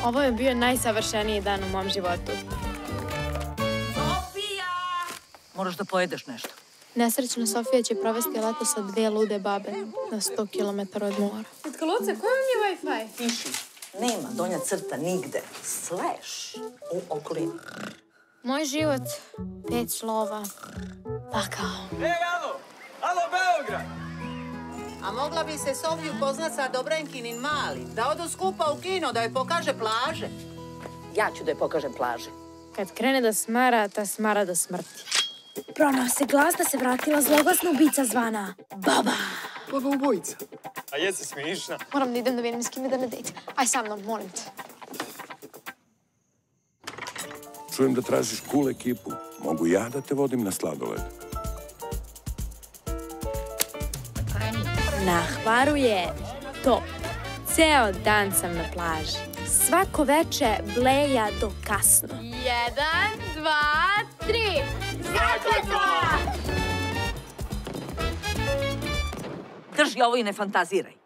Ovo je bio najsavršeniji dan u mom životu. Sofija! Moraš da pojedeš nešto. Nesrećna Sofija će provesti leto sa 2 lude babe na 100 km od mora. Tetka Luce, koji vam je Wi-Fi? Tiši. Nema donja crta nigde. Slash u okolini. Moj život, 5 slova, pakao. Alo, Beograd! A mogla bi se Sofiju poznat sa Dobrenkinin Mali, da odu skupa u kino, da joj pokaže plaže. Ja ću da joj pokažem plaže. Kad krene da smara, ta smara do smrti. Pronao se glas da se vratila zloglasna ubica zvana Baba. Baba ubojica. A jesi smišna? Moram da idem da vidim s kim ide na dejt. Aj sa mnom, molim te. Čujem da tražiš cool ekipu. Mogu ja da te vodim na sladoled? Na Hvaru je top. Ceo dan sam na plaži. Svako veče bleja do kasno. 1, 2, 3. Drži ovo i ne fantaziraj.